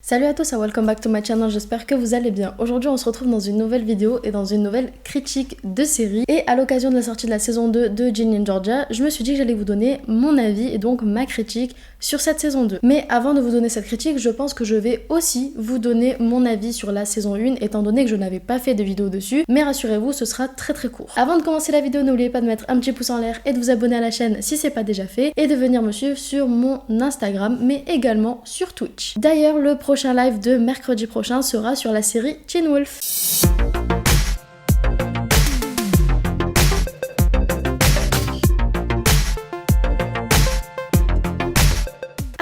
Salut à tous et welcome back to my channel, j'espère que vous allez bien. Aujourd'hui on se retrouve dans une nouvelle vidéo et dans une nouvelle critique de série. Et à l'occasion de la sortie de la saison 2 de Ginny and Georgia, je me suis dit que j'allais vous donner mon avis et donc ma critique sur cette saison 2. Mais avant de vous donner cette critique, je pense que je vais aussi vous donner mon avis sur la saison 1 étant donné que je n'avais pas fait de vidéo dessus. Mais rassurez-vous, ce sera très court. Avant de commencer la vidéo, n'oubliez pas de mettre un petit pouce en l'air et de vous abonner à la chaîne si c'est pas déjà fait et de venir me suivre sur mon Instagram mais également sur Twitch. D'ailleurs, le prochain live de mercredi prochain sera sur la série Teen Wolf.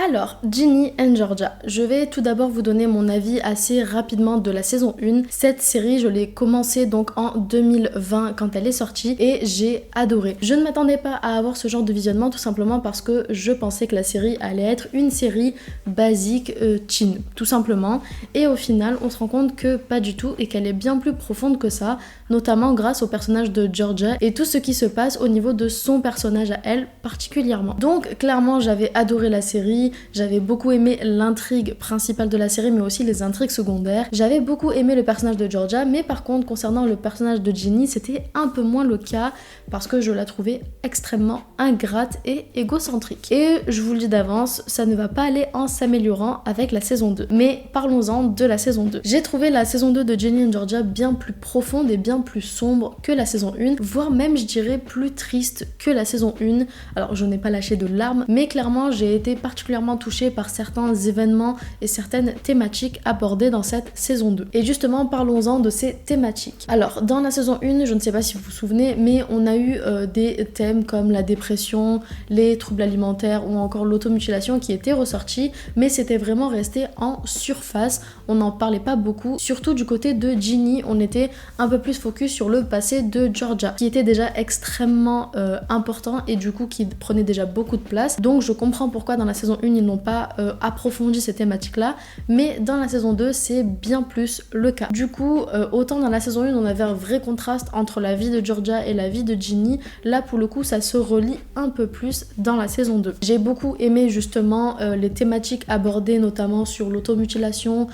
Alors, Ginny and Georgia. Je vais tout d'abord vous donner mon avis assez rapidement de la saison 1. Cette série, je l'ai commencée donc en 2020 quand elle est sortie et j'ai adoré. Je ne m'attendais pas à avoir ce genre de visionnement tout simplement parce que je pensais que la série allait être une série basique teen, tout simplement. Et au final, on se rend compte que pas du tout et qu'elle est bien plus profonde que ça, notamment grâce au personnage de Georgia et tout ce qui se passe au niveau de son personnage à elle particulièrement. Donc clairement, j'avais adoré la série. J'avais beaucoup aimé l'intrigue principale de la série mais aussi les intrigues secondaires. J'avais beaucoup aimé le personnage de Georgia mais par contre concernant le personnage de Ginny c'était un peu moins le cas parce que je la trouvais extrêmement ingrate et égocentrique. Et je vous le dis d'avance, ça ne va pas aller en s'améliorant avec la saison 2. Mais parlons-en de la saison 2. J'ai trouvé la saison 2 de Ginny and Georgia bien plus profonde et bien plus sombre que la saison 1, voire même je dirais plus triste que la saison 1. Alors je n'ai pas lâché de larmes mais clairement j'ai été particulièrement touchée par certains événements et certaines thématiques abordées dans cette saison 2. Et justement, parlons-en de ces thématiques. Alors, dans la saison 1, je ne sais pas si vous vous souvenez, mais on a eu des thèmes comme la dépression, les troubles alimentaires ou encore l'automutilation qui étaient ressortis, mais c'était vraiment resté en surface. On n'en parlait pas beaucoup. Surtout du côté de Ginny, on était un peu plus focus sur le passé de Georgia, qui était déjà extrêmement important et du coup qui prenait déjà beaucoup de place. Donc, je comprends pourquoi dans la saison 1, ils n'ont pas approfondi ces thématiques-là, mais dans la saison 2, c'est bien plus le cas. Du coup, autant dans la saison 1, on avait un vrai contraste entre la vie de Georgia et la vie de Ginny, là pour le coup, ça se relie un peu plus dans la saison 2. J'ai beaucoup aimé justement les thématiques abordées, notamment sur l'automutilation,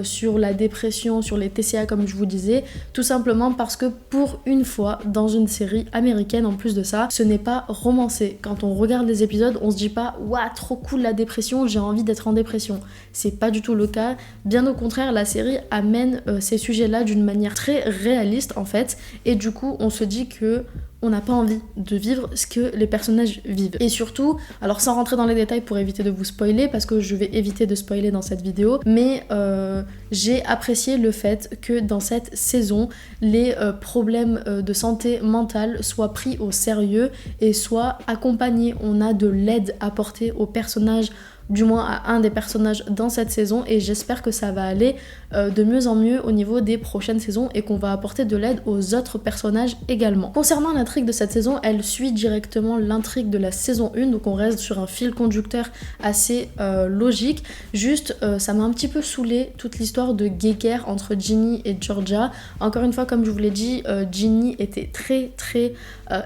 sur la dépression, sur les TCA comme je vous disais, tout simplement parce que pour une fois, dans une série américaine en plus de ça, ce n'est pas romancé. Quand on regarde les épisodes, on se dit pas « Waouh, trop cool la dépression, j'ai envie d'être en dépression ». C'est pas du tout le cas. Bien au contraire, la série amène ces sujets-là d'une manière très réaliste en fait. Et du coup, on se dit que on n'a pas envie de vivre ce que les personnages vivent. Et surtout, alors sans rentrer dans les détails pour éviter de vous spoiler, parce que je vais éviter de spoiler dans cette vidéo, mais j'ai apprécié le fait que dans cette saison, les problèmes de santé mentale soient pris au sérieux et soient accompagnés. On a de l'aide apportée aux personnages, du moins à un des personnages dans cette saison, et j'espère que ça va aller de mieux en mieux au niveau des prochaines saisons et qu'on va apporter de l'aide aux autres personnages également. Concernant l'intrigue de cette saison, elle suit directement l'intrigue de la saison 1, donc on reste sur un fil conducteur assez logique. Juste, ça m'a un petit peu saoulé toute l'histoire de guéguerre entre Ginny et Georgia. Encore une fois, comme je vous l'ai dit, Ginny était très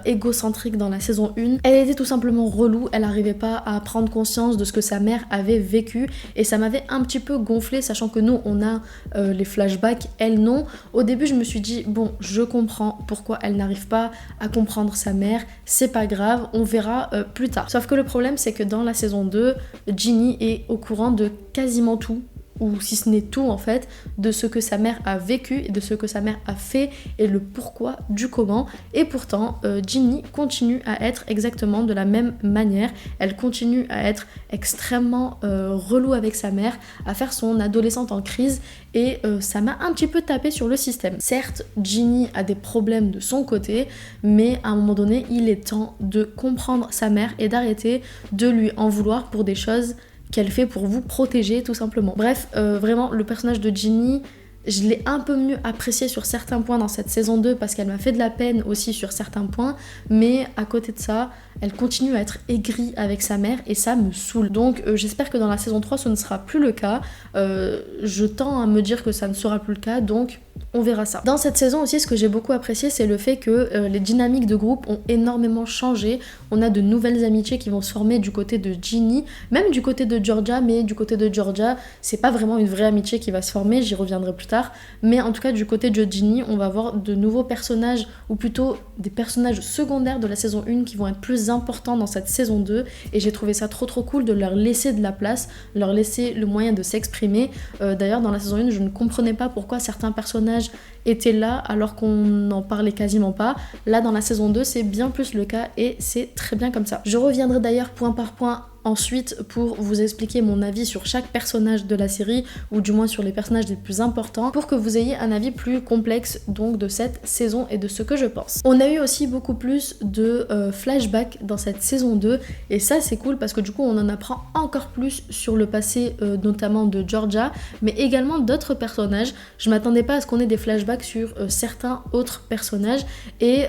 égocentrique dans la saison 1. Elle était tout simplement relou, elle n'arrivait pas à prendre conscience de ce que sa mère avait vécu et ça m'avait un petit peu gonflé, sachant que nous on a les flashbacks, elle non. Au début je me suis dit bon, je comprends pourquoi elle n'arrive pas à comprendre sa mère, c'est pas grave, on verra plus tard. Sauf que le problème c'est que dans la saison 2, Ginny est au courant de quasiment tout, ou si ce n'est tout en fait, de ce que sa mère a vécu et de ce que sa mère a fait et le pourquoi du comment. Et pourtant, Ginny continue à être exactement de la même manière. Elle continue à être extrêmement relou avec sa mère, à faire son adolescente en crise et ça m'a un petit peu tapé sur le système. Certes, Ginny a des problèmes de son côté, mais à un moment donné, il est temps de comprendre sa mère et d'arrêter de lui en vouloir pour des choses qu'elle fait pour vous protéger tout simplement. Bref, vraiment le personnage de Ginny, je l'ai un peu mieux apprécié sur certains points dans cette saison 2 parce qu'elle m'a fait de la peine aussi sur certains points, mais à côté de ça, elle continue à être aigrie avec sa mère et ça me saoule. Donc j'espère que dans la saison 3 ce ne sera plus le cas. Je tends à me dire que ça ne sera plus le cas, donc on verra ça. Dans cette saison aussi, ce que j'ai beaucoup apprécié, c'est le fait que les dynamiques de groupe ont énormément changé. On a de nouvelles amitiés qui vont se former du côté de Ginny, même du côté de Georgia, mais du côté de Georgia, c'est pas vraiment une vraie amitié qui va se former, j'y reviendrai plus tard. Mais en tout cas, du côté de Ginny, on va avoir de nouveaux personnages, ou plutôt des personnages secondaires de la saison 1 qui vont être plus importants dans cette saison 2. Et j'ai trouvé ça trop cool de leur laisser de la place, leur laisser le moyen de s'exprimer. D'ailleurs, dans la saison 1, je ne comprenais pas pourquoi certains personnages étaient là alors qu'on n'en parlait quasiment pas. Là, dans la saison 2, c'est bien plus le cas et c'est très bien comme ça. Je reviendrai d'ailleurs point par point ensuite pour vous expliquer mon avis sur chaque personnage de la série, ou du moins sur les personnages les plus importants, pour que vous ayez un avis plus complexe donc de cette saison et de ce que je pense. On a eu aussi beaucoup plus de flashbacks dans cette saison 2 et ça c'est cool parce que du coup on en apprend encore plus sur le passé notamment de Georgia, mais également d'autres personnages. Je m'attendais pas à ce qu'on ait des flashbacks sur certains autres personnages et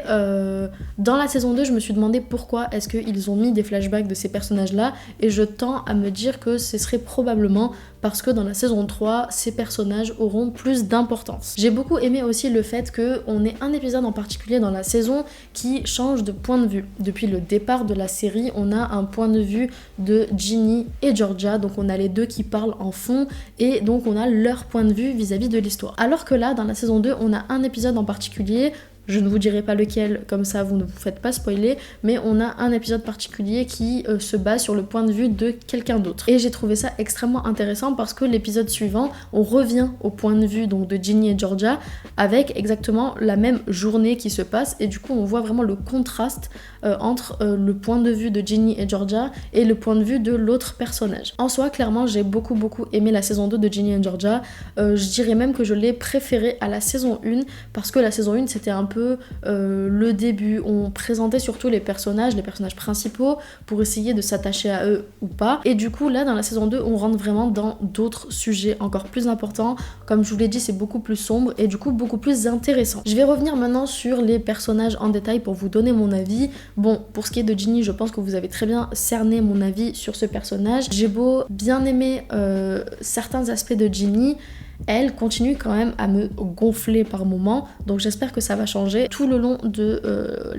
dans la saison 2 je me suis demandé pourquoi est-ce qu'ils ont mis des flashbacks de ces personnages là. Et je tends à me dire que ce serait probablement parce que dans la saison 3, ces personnages auront plus d'importance. J'ai beaucoup aimé aussi le fait qu'on ait un épisode en particulier dans la saison qui change de point de vue. Depuis le départ de la série, on a un point de vue de Ginny et Georgia, donc on a les deux qui parlent en fond et donc on a leur point de vue vis-à-vis de l'histoire. Alors que là, dans la saison 2, on a un épisode en particulier. Je ne vous dirai pas lequel, comme ça vous ne vous faites pas spoiler, mais on a un épisode particulier qui se base sur le point de vue de quelqu'un d'autre. Et j'ai trouvé ça extrêmement intéressant parce que l'épisode suivant, on revient au point de vue donc de Ginny et Georgia avec exactement la même journée qui se passe et du coup on voit vraiment le contraste entre le point de vue de Ginny et Georgia et le point de vue de l'autre personnage. En soi, clairement, j'ai beaucoup aimé la saison 2 de Ginny et Georgia. Je dirais même que je l'ai préférée à la saison 1 parce que la saison 1 c'était un peu le début. On présentait surtout les personnages principaux pour essayer de s'attacher à eux ou pas. Et du coup, là, dans la saison 2, on rentre vraiment dans d'autres sujets encore plus importants. Comme je vous l'ai dit, c'est beaucoup plus sombre et du coup beaucoup plus intéressant. Je vais revenir maintenant sur les personnages en détail pour vous donner mon avis. Bon, pour ce qui est de Ginny, je pense que vous avez très bien cerné mon avis sur ce personnage. J'ai beau bien aimer certains aspects de Ginny, elle continue quand même à me gonfler par moments, donc j'espère que ça va changer. Tout le long de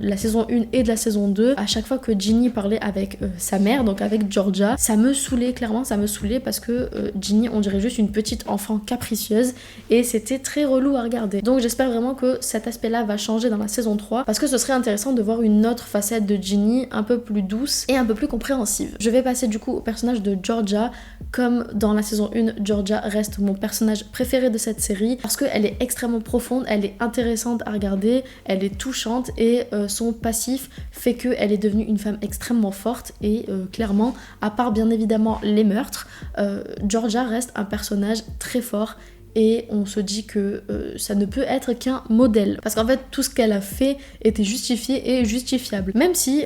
la saison 1 et de la saison 2, à chaque fois que Ginny parlait avec sa mère, donc avec Georgia, ça me saoulait, clairement ça me saoulait parce que Ginny on dirait juste une petite enfant capricieuse et c'était très relou à regarder. Donc j'espère vraiment que cet aspect là va changer dans la saison 3 parce que ce serait intéressant de voir une autre facette de Ginny un peu plus douce et un peu plus compréhensive. Je vais passer du coup au personnage de Georgia. Comme dans la saison 1, Georgia reste mon personnage préféré de cette série parce qu'elle est extrêmement profonde, elle est intéressante à regarder, elle est touchante et son passif fait qu'elle est devenue une femme extrêmement forte et clairement, à part bien évidemment les meurtres, Georgia reste un personnage très fort. Et on se dit que ça ne peut être qu'un modèle. Parce qu'en fait, tout ce qu'elle a fait était justifié et justifiable. Même si,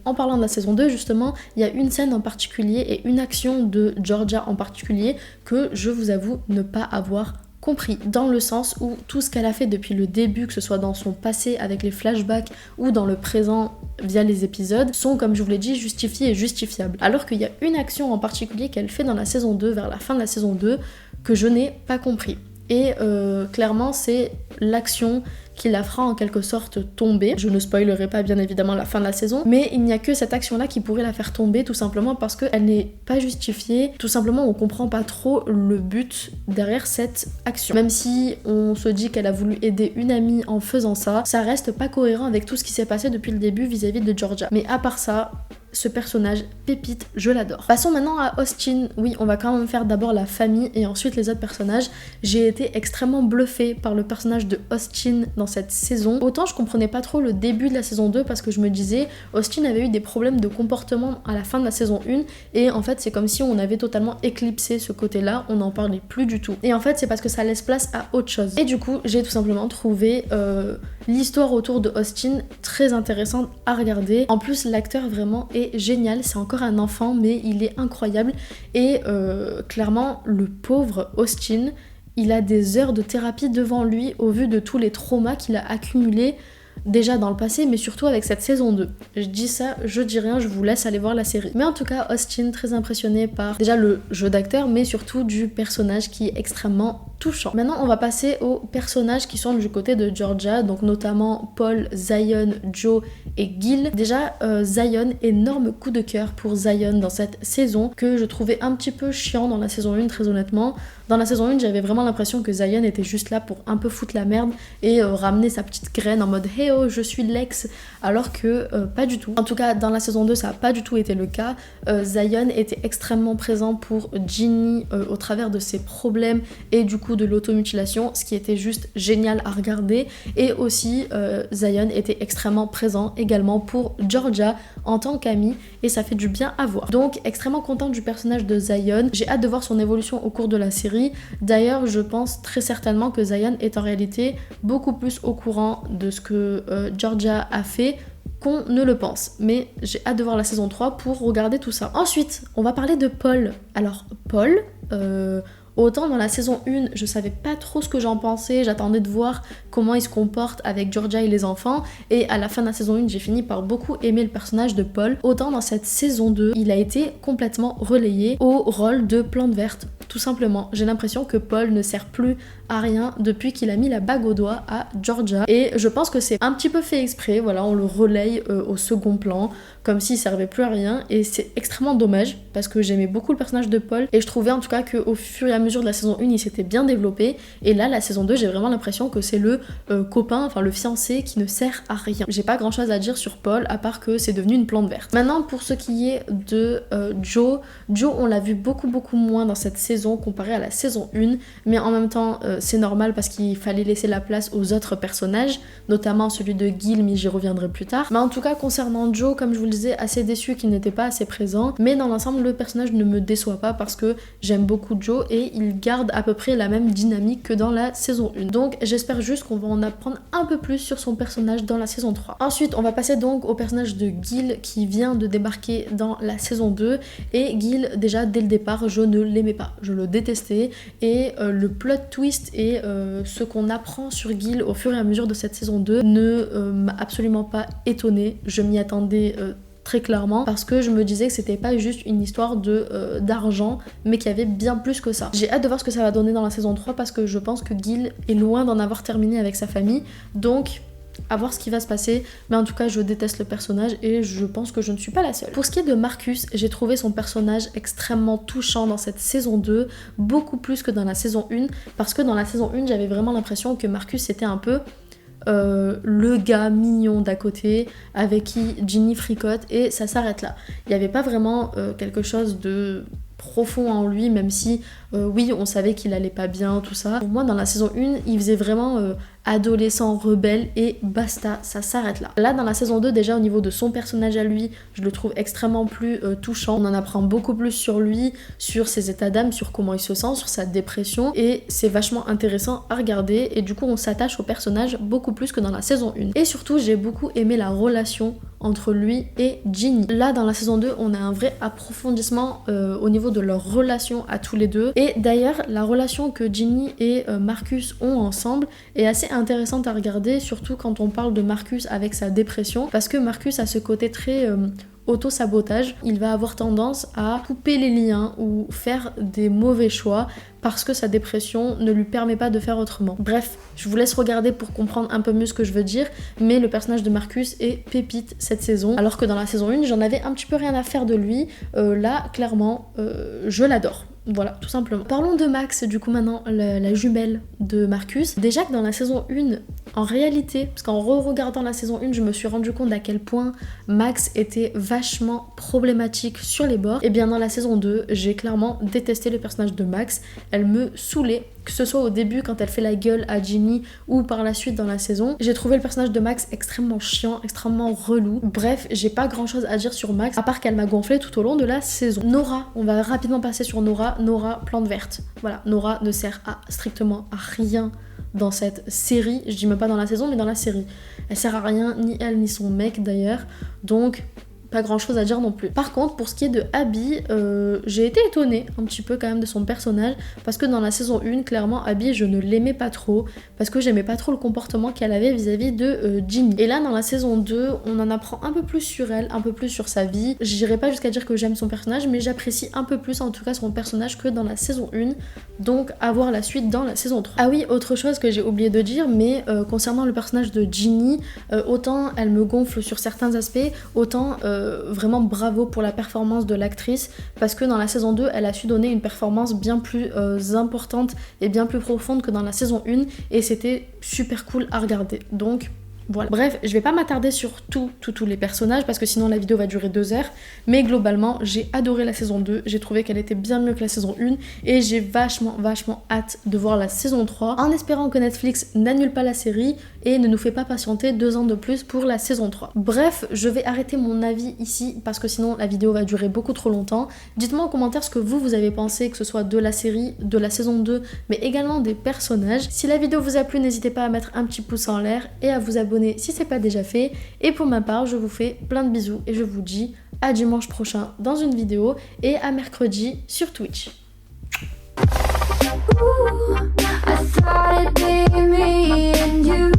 en parlant de la saison 2, justement, il y a une scène en particulier et une action de Georgia en particulier que je vous avoue ne pas avoir compris, dans le sens où tout ce qu'elle a fait depuis le début, que ce soit dans son passé avec les flashbacks ou dans le présent via les épisodes, sont, comme je vous l'ai dit, justifiés et justifiables. Alors qu'il y a une action en particulier qu'elle fait dans la saison 2, vers la fin de la saison 2, que je n'ai pas compris. Et clairement, c'est l'action qui la fera en quelque sorte tomber. Je ne spoilerai pas bien évidemment la fin de la saison, mais il n'y a que cette action-là qui pourrait la faire tomber, tout simplement parce qu'elle n'est pas justifiée. Tout simplement, on comprend pas trop le but derrière cette action. Même si on se dit qu'elle a voulu aider une amie en faisant ça, ça reste pas cohérent avec tout ce qui s'est passé depuis le début vis-à-vis de Georgia. Mais à part ça, ce personnage, pépite, je l'adore. Passons maintenant à Austin. Oui, on va quand même faire d'abord la famille et ensuite les autres personnages. J'ai été extrêmement bluffée par le personnage de Austin dans cette saison. Autant je comprenais pas trop le début de la saison 2 parce que je me disais Austin avait eu des problèmes de comportement à la fin de la saison 1 et en fait c'est comme si on avait totalement éclipsé ce côté-là, on n'en parlait plus du tout. Et en fait c'est parce que ça laisse place à autre chose. Et du coup j'ai tout simplement trouvé l'histoire autour de Austin très intéressante à regarder. En plus l'acteur vraiment est génial, c'est encore un enfant mais il est incroyable et clairement le pauvre Austin, il a des heures de thérapie devant lui au vu de tous les traumas qu'il a accumulés déjà dans le passé, mais surtout avec cette saison 2. Je dis ça, je dis rien, je vous laisse aller voir la série. Mais en tout cas, Austin, très impressionné par déjà le jeu d'acteur, mais surtout du personnage qui est extrêmement touchant. Maintenant on va passer aux personnages qui sont du côté de Georgia, donc notamment Paul, Zion, Joe et Gil. Déjà Zion, énorme coup de cœur pour Zion dans cette saison que je trouvais un petit peu chiant dans la saison 1 très honnêtement. Dans la saison 1 j'avais vraiment l'impression que Zion était juste là pour un peu foutre la merde et ramener sa petite graine en mode hey oh je suis l'ex, alors que pas du tout. En tout cas dans la saison 2 ça a pas du tout été le cas. Zion était extrêmement présent pour Ginny au travers de ses problèmes et du coup de l'automutilation, ce qui était juste génial à regarder. Et aussi Zion était extrêmement présent également pour Georgia en tant qu'ami et ça fait du bien à voir. Donc extrêmement contente du personnage de Zion, j'ai hâte de voir son évolution au cours de la série. D'ailleurs je pense très certainement que Zion est en réalité beaucoup plus au courant de ce que Georgia a fait qu'on ne le pense. Mais j'ai hâte de voir la saison 3 pour regarder tout ça. Ensuite, on va parler de Paul. Alors, Paul, autant dans la saison 1, je savais pas trop ce que j'en pensais, j'attendais de voir comment il se comporte avec Georgia et les enfants, et à la fin de la saison 1, j'ai fini par beaucoup aimer le personnage de Paul. Autant dans cette saison 2, il a été complètement relayé au rôle de plante verte. Tout simplement, j'ai l'impression que Paul ne sert plus à rien depuis qu'il a mis la bague au doigt à Georgia. Et je pense que c'est un petit peu fait exprès, voilà, on le relaye au second plan, comme s'il servait plus à rien. Et c'est extrêmement dommage, parce que j'aimais beaucoup le personnage de Paul, et je trouvais en tout cas qu'au fur et à mesure de la saison 1, il s'était bien développé. Et là, la saison 2, j'ai vraiment l'impression que c'est le copain, enfin le fiancé qui ne sert à rien. J'ai pas grand chose à dire sur Paul, à part que c'est devenu une plante verte. Maintenant, pour ce qui est de Joe, on l'a vu beaucoup moins dans cette saison comparé à la saison 1, mais en même temps c'est normal parce qu'il fallait laisser la place aux autres personnages, notamment celui de Gil, mais j'y reviendrai plus tard. Mais en tout cas concernant Joe, comme je vous le disais, assez déçu qu'il n'était pas assez présent, mais dans l'ensemble le personnage ne me déçoit pas parce que j'aime beaucoup Joe et il garde à peu près la même dynamique que dans la saison 1. Donc j'espère juste qu'on va en apprendre un peu plus sur son personnage dans la saison 3. Ensuite on va passer donc au personnage de Gil qui vient de débarquer dans la saison 2, et Gil déjà dès le départ je ne l'aimais pas, je le détestais, et le plot twist et ce qu'on apprend sur Gil au fur et à mesure de cette saison 2 ne m'a absolument pas étonnée. Je m'y attendais très clairement parce que je me disais que c'était pas juste une histoire d'argent, mais qu'il y avait bien plus que ça. J'ai hâte de voir ce que ça va donner dans la saison 3 parce que je pense que Gil est loin d'en avoir terminé avec sa famille, donc à voir ce qui va se passer, mais en tout cas je déteste le personnage et je pense que je ne suis pas la seule. Pour ce qui est de Marcus, j'ai trouvé son personnage extrêmement touchant dans cette saison 2, beaucoup plus que dans la saison 1, parce que dans la saison 1 j'avais vraiment l'impression que Marcus c'était un peu le gars mignon d'à côté avec qui Ginny fricote et ça s'arrête là. Il n'y avait pas vraiment quelque chose de profond en lui, même si oui on savait qu'il allait pas bien, tout ça. Pour moi dans la saison 1 il faisait vraiment adolescent rebelle et basta, ça s'arrête là. Là dans la saison 2 déjà au niveau de son personnage à lui, je le trouve extrêmement plus touchant. On en apprend beaucoup plus sur lui, sur ses états d'âme, sur comment il se sent, sur sa dépression, et c'est vachement intéressant à regarder et du coup on s'attache au personnage beaucoup plus que dans la saison 1. Et surtout j'ai beaucoup aimé la relation entre lui et Ginny. Là dans la saison 2 on a un vrai approfondissement au niveau de leur relation à tous les deux, et d'ailleurs la relation que Ginny et Marcus ont ensemble est assez intéressante à regarder, surtout quand on parle de Marcus avec sa dépression, parce que Marcus a ce côté très auto-sabotage. Il va avoir tendance à couper les liens ou faire des mauvais choix parce que sa dépression ne lui permet pas de faire autrement. Bref, je vous laisse regarder pour comprendre un peu mieux ce que je veux dire, mais le personnage de Marcus est pépite cette saison, alors que dans la saison 1 j'en avais un petit peu rien à faire de lui. Là clairement je l'adore. Voilà, tout simplement. Parlons de Max, du coup maintenant, la jumelle de Marcus. Déjà que dans la saison 1, en réalité, parce qu'en re-regardant la saison 1, je me suis rendu compte à quel point Max était vachement problématique sur les bords. Et bien dans la saison 2, j'ai clairement détesté le personnage de Max. Elle me saoulait, que ce soit au début quand elle fait la gueule à Ginny ou par la suite dans la saison. J'ai trouvé le personnage de Max extrêmement chiant, extrêmement relou. Bref, j'ai pas grand chose à dire sur Max, à part qu'elle m'a gonflé tout au long de la saison. Nora, on va rapidement passer sur Nora. Nora, plante verte. Voilà, Nora ne sert à strictement à rien dans cette série. Je dis même pas dans la saison, mais dans la série. Elle sert à rien, ni elle ni son mec d'ailleurs. Donc pas grand chose à dire non plus. Par contre, pour ce qui est de Abby, j'ai été étonnée un petit peu quand même de son personnage, parce que dans la saison 1, clairement, Abby, je ne l'aimais pas trop, parce que j'aimais pas trop le comportement qu'elle avait vis-à-vis de Ginny. Et là, dans la saison 2, on en apprend un peu plus sur elle, un peu plus sur sa vie. J'irai pas jusqu'à dire que j'aime son personnage, mais j'apprécie un peu plus en tout cas son personnage que dans la saison 1, donc à voir la suite dans la saison 3. Ah oui, autre chose que j'ai oublié de dire, mais concernant le personnage de Ginny, autant elle me gonfle sur certains aspects, autant vraiment bravo pour la performance de l'actrice, parce que dans la saison 2 elle a su donner une performance bien plus importante et bien plus profonde que dans la saison 1, et c'était super cool à regarder. Donc voilà. Bref, je vais pas m'attarder sur tous les personnages parce que sinon la vidéo va durer 2 heures, mais globalement j'ai adoré la saison 2, j'ai trouvé qu'elle était bien mieux que la saison 1 et j'ai vachement hâte de voir la saison 3, en espérant que Netflix n'annule pas la série et ne nous fait pas patienter 2 ans de plus pour la saison 3. Bref, je vais arrêter mon avis ici parce que sinon la vidéo va durer beaucoup trop longtemps. Dites-moi en commentaire ce que vous avez pensé, que ce soit de la série, de la saison 2, mais également des personnages. Si la vidéo vous a plu, n'hésitez pas à mettre un petit pouce en l'air et à vous abonner si c'est pas déjà fait. Et pour ma part, je vous fais plein de bisous et je vous dis à dimanche prochain dans une vidéo et à mercredi sur Twitch. Ooh, I thought it'd be me and you.